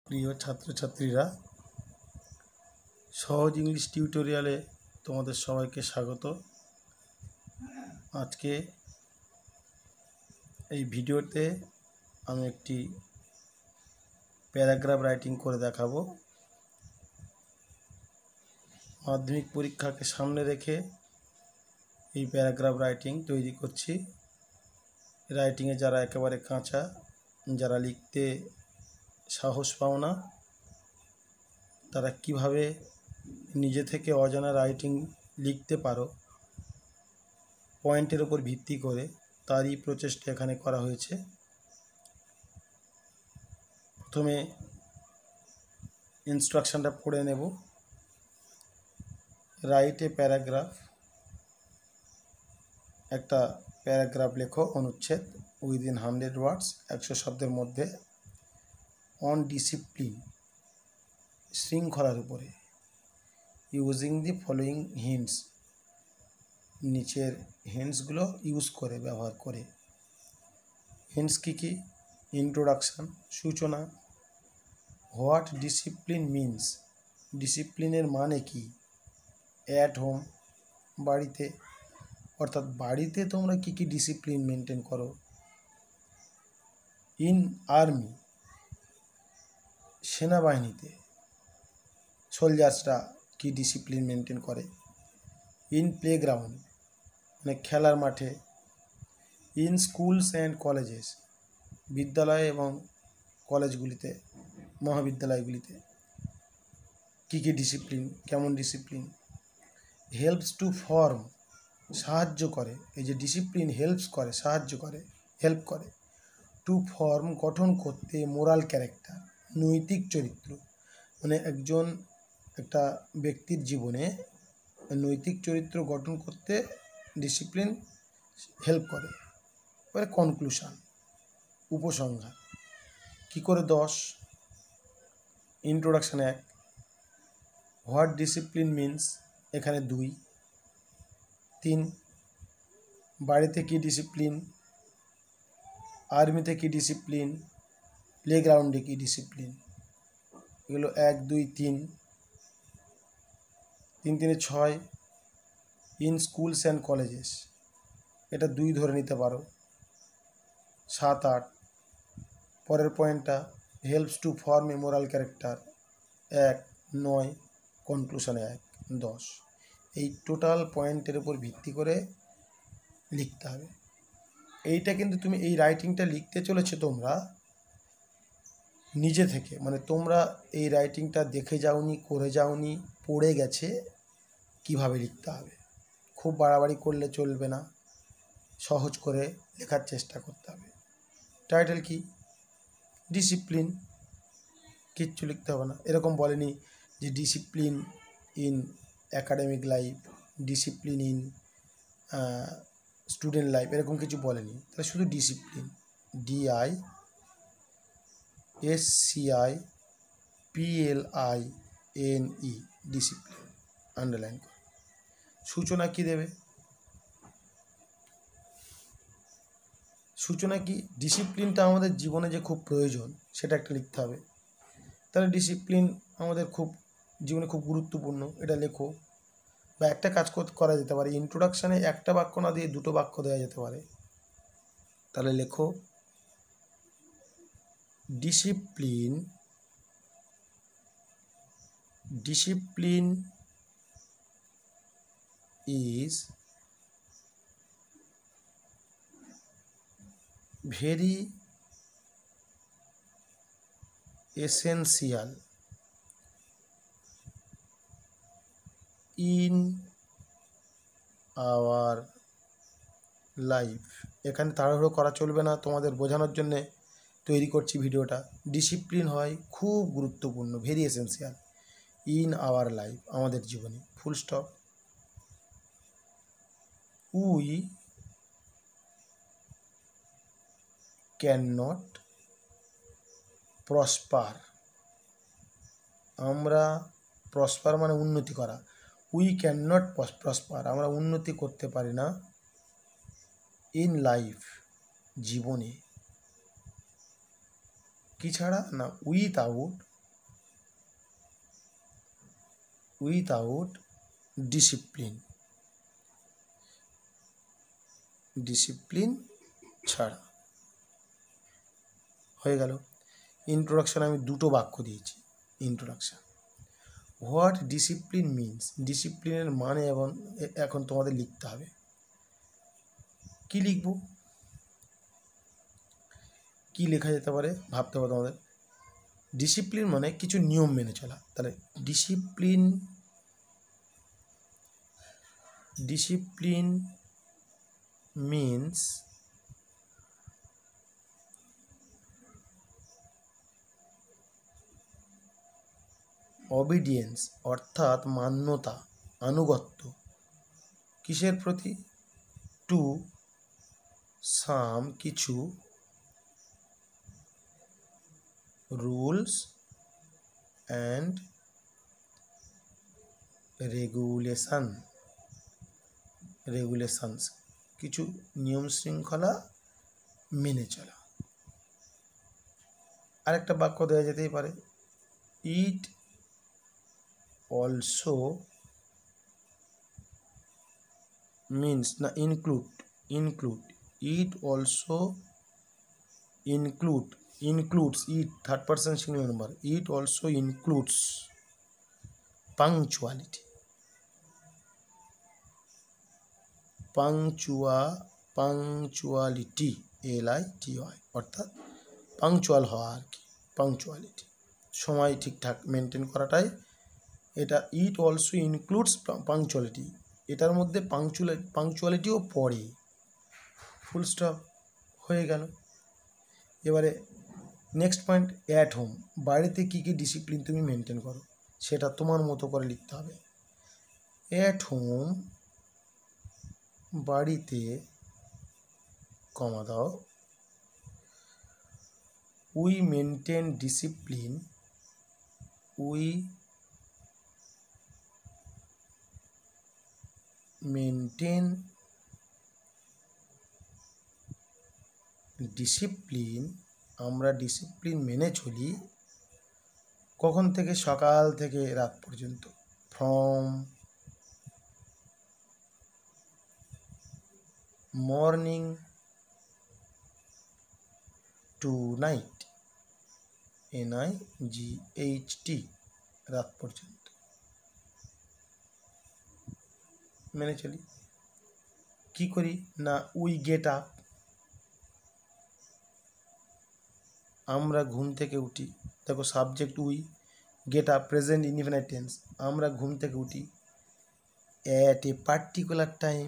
প্রিয় ছাত্রছাত্রীরা, সহজ ইংলিশ টিউটোরিয়ালে তোমাদের সবাইকে স্বাগত। আজকে এই ভিডিওতে আমি একটি প্যারাগ্রাফ রাইটিং করে দেখাবো। মাধ্যমিক পরীক্ষাকে সামনে রেখে এই প্যারাগ্রাফ রাইটিং তৈরি করছি। রাইটিংয়ে যারা একেবারে কাঁচা, যারা লিখতে সাহস পাও না, তারা কিভাবে নিজে থেকে অজানা রাইটিং লিখতে পারো পয়েন্টের উপর ভিত্তি করে, তারই প্রচেষ্টা এখানে করা হয়েছে। প্রথমে ইনস্ট্রাকশনটা পড়ে নেব। রাইট এ প্যারাগ্রাফ, একটা প্যারাগ্রাফ লেখো, অনুচ্ছেদ উইদিন 100 ওয়ার্ডস, 100 শব্দের মধ্যে। অন ডিসিপ্লিন, শৃঙ্খলার উপরে। ইউজিং দি ফলোয়িং হিন্টস, নিচের হিন্টসগুলো ইউজ করে, ব্যবহার করে। হিন্টস কী কী? ইন্ট্রোডাকশান, সূচনা। হোয়াট ডিসিপ্লিন মিনস, ডিসিপ্লিনের মানে কি? অ্যাট হোম, বাড়িতে, অর্থাৎ বাড়িতে তোমরা কী কী ডিসিপ্লিন মেনটেন করো। ইন আর্মি, সেনাবাহিনীতে সোলজার্সরা কী ডিসিপ্লিন মেনটেন করে। ইন প্লেগ্রাউন্ড, মানে খেলার মাঠে। ইন স্কুলস অ্যান্ড কলেজেস, বিদ্যালয় এবং কলেজগুলিতে, মহাবিদ্যালয়গুলিতে কী কী ডিসিপ্লিন, কেমন ডিসিপ্লিন। হেল্পস টু ফর্ম, সাহায্য করে। এই যে ডিসিপ্লিন হেল্পস করে, সাহায্য করে, হেল্প করে। টু ফর্ম, গঠন করতে। মোরাল ক্যারেক্টার, নৈতিক চরিত্র, মানে একটা ব্যক্তির জীবনে নৈতিক চরিত্র গঠন করতে ডিসিপ্লিন হেল্প করে। এবারে কনক্লুশন, উপসংহার। কী করে 10? ইন্ট্রোডাকশান 1। হোয়াট ডিসিপ্লিন মিনস, এখানে 2। 3, বাড়িতে কী ডিসিপ্লিন, আর্মিতে কী ডিসিপ্লিন, প্লেগ্রাউন্ডে কী ডিসিপ্লিন। এগুলো 1, 2, 3। 3, 3, 6। ইন স্কুলস অ্যান্ড কলেজেস, এটা 2 ধরে নিতে পারো। 7, 8। পরের পয়েন্টটা helps to form a moral character, 1, 9। কনক্লুশনে 1, 10। এই টোটাল পয়েন্টের উপর ভিত্তি করে লিখতে হবে। এইটা কিন্তু তুমি এই রাইটিংটা লিখতে চলেছে তোমরা নিজে থেকে, মানে তোমরা এই রাইটিংটা দেখে যাওনি, করে যাওনি, পড়ে গেছে কিভাবে লিখতে হবে। খুব বাড়াবাড়ি করলে চলবে না, সহজ করে লেখার চেষ্টা করতে হবে। টাইটেল কি? ডিসিপ্লিন। কিচ্ছু লিখতে হবে না। এরকম বলেনি যে discipline in academic life, discipline in student life, এরকম কিছু বলেনি। তাহলে শুধু ডিসিপ্লিন, DISCIPLINE, ডিসিপ্লিন, আন্ডারলাইন করে। সূচনা কি দেবে? সূচনা কি? ডিসিপ্লিনটা আমাদের জীবনে যে খুব প্রয়োজন সেটা একটা লিখতে হবে। তাহলে ডিসিপ্লিন আমাদের জীবনে খুব গুরুত্বপূর্ণ, এটা লেখো। বা একটা কাজ করা যেতে পারে, ইন্ট্রোডাকশানে একটা বাক্য না দিয়ে 2টো বাক্য দেওয়া যেতে পারে। তাহলে লেখো, discipline is very essential in our life। এখানে তাড়াহুড়ো করা চলবে না, তোমাদের বোঝানোর জন্যে তৈরি করছি ভিডিওটা। ডিসিপ্লিন হয় খুব গুরুত্বপূর্ণ, very essential, in our life, আমাদের জীবনে, ফুল স্টপ। উই ক্যাননট প্রসপার, আমরা, প্রসপার মানে উন্নতি করা। উই ক্যাননট প্রসপার, আমরা উন্নতি করতে পারি না। ইন লাইফ, জীবনে। কি ছাড়া? না, উইথআউট উইথাউট ডিসিপ্লিন, ডিসিপ্লিন ছাড়া। হয়ে গেল। ইন্ট্রোডাকশান আমি দুটো বাক্য দিয়েছি। ইন্ট্রোডাকশান, হোয়াট ডিসিপ্লিন মিনস, ডিসিপ্লিনের মানে এবং এখন তোমাদের লিখতে হবে। কি লিখব, কি লেখা যেতে পারে ভাবতে হবে তোমাদের। ডিসিপ্লিন মানে কিছু নিয়ম মেনে চলা। তাহলে ডিসিপ্লিন, ডিসিপ্লিন মিনস অবিডিয়েন্স, অর্থাৎ মান্যতা, আনুগত্য। কিসের প্রতি? টু সাম, কিছু, রুলস অ্যান্ড রেগুলেশন, রেগুলেশনস, কিছু নিয়ম শৃঙ্খলা মেনে চলা। আরেকটা বাক্য দেওয়া যেতেই পারে, ইট অলসো মিনস, না include, include, it also include, includes, it third person singular number, it also includes punctuality, punctuality, LITY, অর্থাৎ পাংচুয়াল হওয়া আর কি, পাংচুয়ালিটি, সময় ঠিকঠাক মেনটেন করাটাই এটা। ইট অলসো ইনক্লুডস পাংচুয়ালিটি, এটার মধ্যে পাংচুয়ালিটিও পড়ে। ফুল স্টপ, হয়ে গেল। এবারে নেক্সট পয়েন্ট, অ্যাট হোম, বাড়িতে কী কী ডিসিপ্লিন তুমি মেনটেন করো সেটা তোমার মতো করে লিখতে হবে। অ্যাট হোম, বাড়িতে, কমা দাও, we maintain discipline, we maintain discipline, আমরা ডিসিপ্লিন মেনে চলি। কখন থেকে? সকাল থেকে রাত পর্যন্ত, from morning to night, NIGHT, রাত পর্যন্ত মেনে চলি। কি করি না, উই গেট আপ, আমরা ঘুম থেকে উঠি। দেখো subject we, get up present indefinite tense, আমরা ঘুম থেকে উঠি। At a particular time,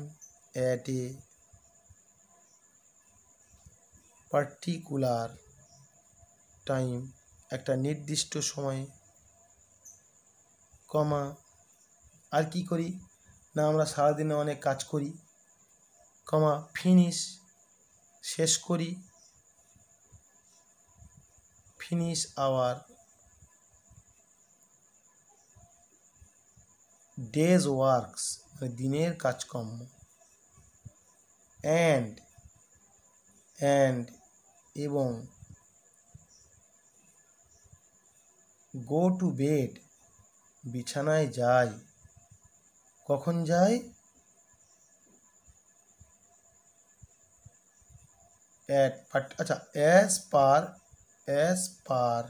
at a particular time, একটা নির্দিষ্ট সময়ে, কমা। আর কি করি না, আমরা সারাদিনে অনেক কাজ করি, কমা, ফিনিশ, শেষ করি, ফিনিশ আওয়ার ডেজ ওয়ার্কস, মানে দিনের কাজকর্ম। অ্যান্ড, এবং, গো টু বেড, বিছানায় যাই। কখন যাই? আচ্ছা, as per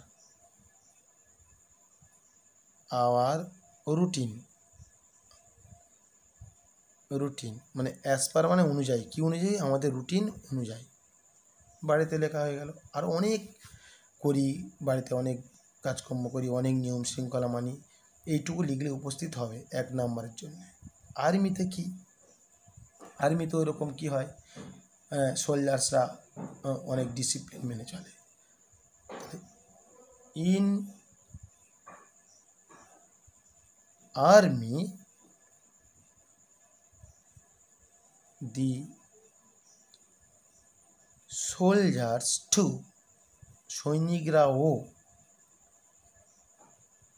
our routine, routine মানে অ্যাজ পার মানে অনুযায়ী, কি অনুযায়ী? আমাদের রুটিন অনুযায়ী। বাড়িতে লেখা হয়ে গেল। আর অনেক করি, বাড়িতে অনেক কাজকর্ম করি, অনেক নিয়ম শৃঙ্খলা মানি, এইটুকু লিখলে উপস্থিত হবে 1 নম্বরের জন্য। আর্মিতে কি? আর্মিতে ওইরকম কি হয়, সোলজার্সরা অনেক ডিসিপ্লিন মেনে চলে। In army the soldiers too, সৈনিকরাও,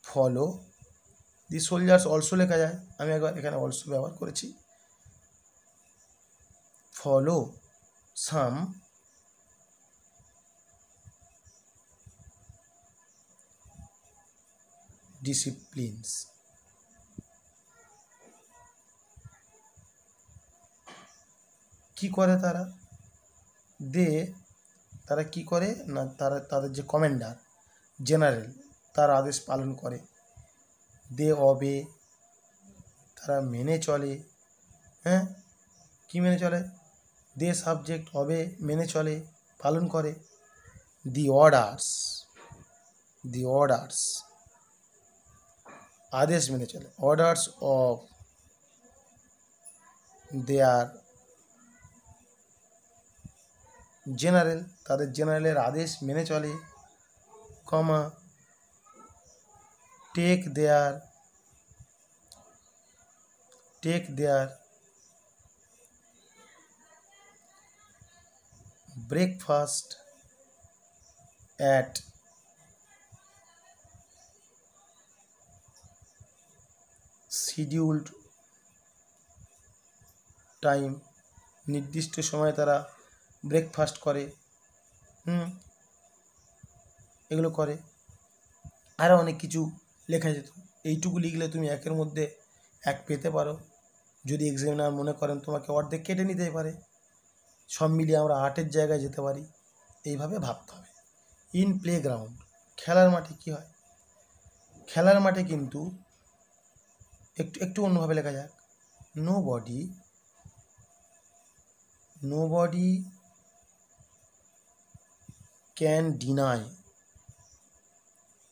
ফলো, দি সোলজার্স অলসো লেখা যায়, আমি একবার এখানে অলসো ব্যবহার করেছি। ফলো সাম ডিসিপ্লিনস, কি করে তারা? দে তারা কি করে না, তাদের যে কমান্ডার জেনারেল তার আদেশ পালন করে। দে অবে, তারা মেনে চলে। হ্যাঁ, কি মেনে চলে? দে সাবজেক্ট, অবে মেনে চলে, পালন করে। দি অর্ডার্স, দি অর্ডার্স আদেশ মেনে চলে। অর্ডার্স অফ দেয়ার জেনারেল, তাদের জেনারেলের আদেশ মেনে চলে, comma take their breakfast at scheduled time, নির্দিষ্ট সময়ে তারা ব্রেকফাস্ট করে। এগুলো করে। আরও অনেক কিছু লেখা যেত, এইটুকু লিখলে তুমি একের মধ্যে এক পেতে পারো। যদি এক্সামিনার মনে করেন তোমাকে অর্ধেক কেটে নিতেই পারে, সব মিলিয়ে আমরা 8-এর জায়গায় যেতে পারি। এইভাবে ভাবতে হবে। ইন প্লেগ্রাউন্ড, খেলার মাঠে কি হয়? খেলার মাঠে কিন্তু একটু অন্যভাবে লেখা যাক। নোবডি ক্যান ডিনাই,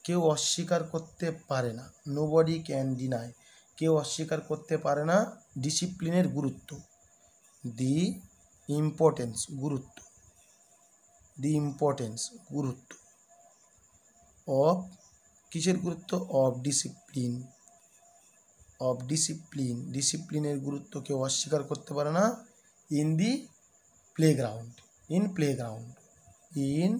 কেউ অস্বীকার করতে পারে না। নোবডি ক্যান ডিনাই, কেউ অস্বীকার করতে পারে না ডিসিপ্লিনের গুরুত্ব। দি ইম্পর্টেন্স, গুরুত্ব, দি ইম্পর্টেন্স গুরুত্ব অফ, কিসের গুরুত্ব? অফ ডিসিপ্লিন, অফ ডিসিপ্লিন, ডিসিপ্লিনের গুরুত্ব কেউ অস্বীকার করতে পারে না। In the playground, in playground, in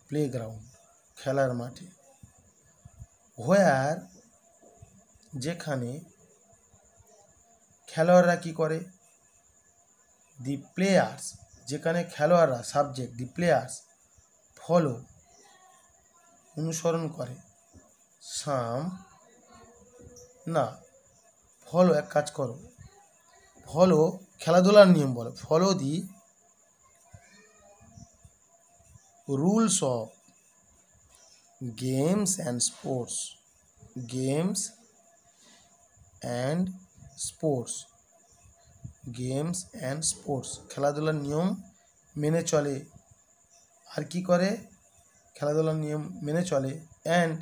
playground, খেলার মাঠে। হোয়ার, যেখানে খেলোয়াড়রা কি করে? দি প্লেয়ার্স, যেখানে খেলোয়াড়রা, সাবজেক্ট দি প্লেয়ার্স, ফলো অনুসরণ করে। সাম না, ফলো, এক কাজ করো, ফলো খেলাধুলার নিয়ম বলো। Follow the rules of games and sports, games and sports, games and sports, খেলাধুলার নিয়ম মেনে চলে। আর কি করে? খেলাধুলার নিয়ম মেনে চলে। অ্যান্ড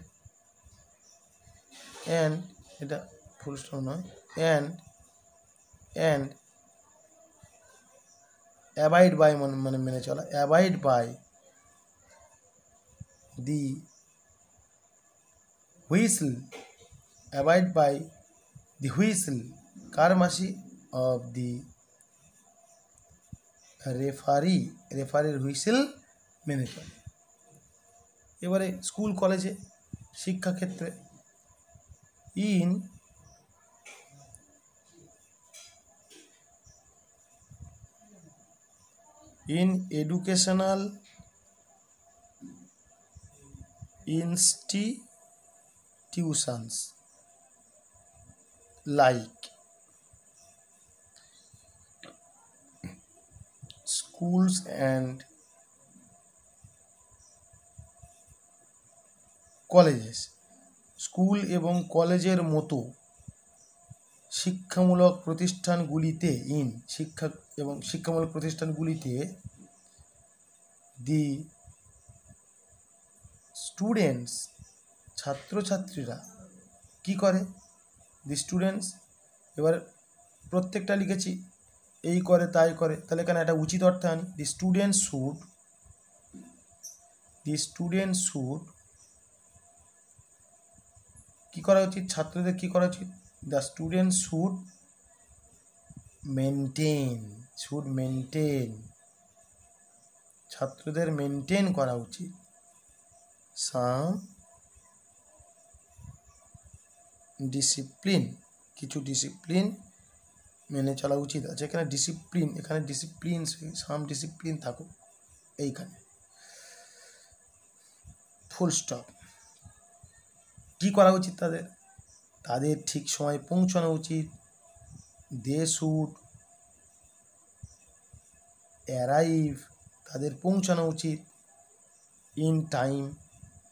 এটা ফুল স্টপ নয়, অ্যান্ড অ্যাবাইড বাই, মানে মেনে চলা, abide by the whistle, abide by the whistle, কার মাসি? অফ দি রেফারি, রেফারির হুইসেল মেনে চলে। এবারে স্কুল কলেজে শিক্ষাক্ষেত্রে, in educational institutions like schools and colleges, school এবং কলেজের মতো শিক্ষামূলক প্রতিষ্ঠানগুলিতে, শিক্ষামূলক প্রতিষ্ঠানগুলিতে দি স্টুডেন্টস, ছাত্রছাত্রীরা কি করে? দি স্টুডেন্টস, এবার প্রত্যেকটা লিখেছি এই করে তাই করে, তাহলে এখানে একটা উচিত অর্থে আনি। দি স্টুডেন্টস শুড কি করা উচিত? ছাত্রদের কি করা উচিত? দ্য স্টুডেন্টস শুড মেনটেন, ছাত্রদের মেনটেন করা উচিত সাম ডিসিপ্লিন, কিছু ডিসিপ্লিন মেনে চলা উচিত আছে। এখানে ডিসিপ্লিন সাম ডিসিপ্লিন থাকুক এইখানে, ফুল স্টপ। কি করা উচিত? তাদের ঠিক সময় পৌঁছানো উচিত। দে শুড অ্যারাইভ, তাদের পৌঁছানো উচিত, ইন টাইম,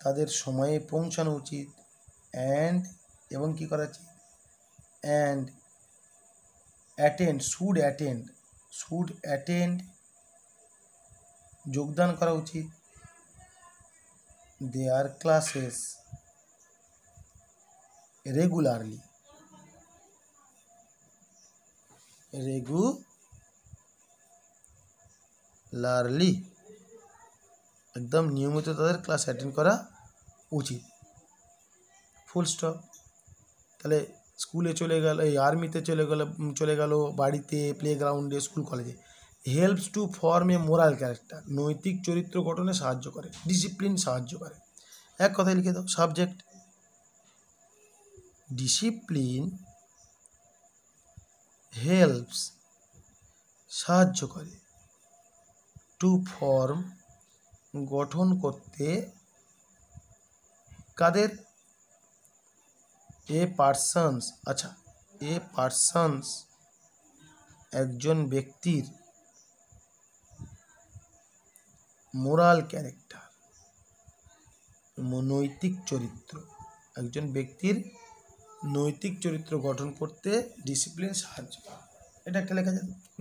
তাদের সময়ে পৌঁছানো উচিত, অ্যান্ড এবং কী করা উচিত, অ্যান্ড শুড অ্যাটেন্ড যোগদান করা উচিত, দেয়ার ক্লাসেস রেগুলারলি, একদম নিয়মিত তাদের ক্লাস অ্যাটেন্ড করা উচিত, ফুল স্টপ। তাহলে স্কুলে চলে গেল, এই আর্মিতে চলে গেল, বাড়িতে, প্লেগ্রাউন্ডে, স্কুল কলেজে। Helps to form a moral character, নৈতিক চরিত্র গঠনে সাহায্য করে, ডিসিপ্লিন সাহায্য করে। এক কথায় লিখে দাও, সাবজেক্ট ডিসিপ্লিন হেল্পস সাহায্য করে, টু ফর্ম গঠন করতে, কাদের, এ পার্সনস, আচ্ছা এ পার্সনস একজন ব্যক্তির, মোরাল ক্যারেক্টার নৈতিক চরিত্র, একজন ব্যক্তির নৈতিক চরিত্র গঠন করতে ডিসিপ্লিন সাহায্য করে। এটা একটা লেখা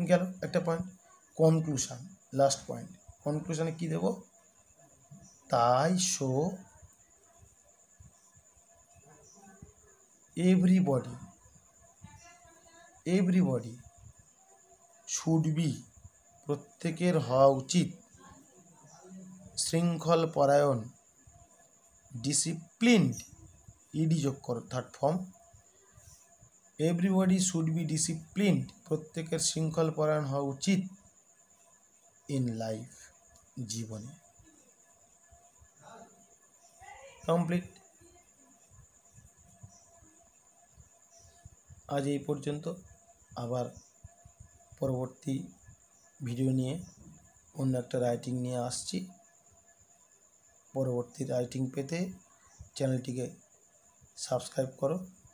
গেল, একটা পয়েন্ট। Conclusion, last point. কনক্লুশনে কি দেব, তাই সো এভরিবডি শুড বি, প্রত্যেকের হওয়া উচিত, শৃঙ্খল পরায়ণ, ডিসিপ্লিনড, ইডি যোগ করো third form, everybody should be disciplined, প্রত্যেকের শৃঙ্খল পরায়ণ হওয়া উচিত, ইন লাইফ, জীবনে। কমপ্লিট। আজ এই পর্যন্ত, আবার পরবর্তী ভিডিও নিয়ে অন্য একটা রাইটিং নিয়ে আসছি। পরবর্তী রাইটিং পেতে চ্যানেলটিকে সাবস্ক্রাইব করো।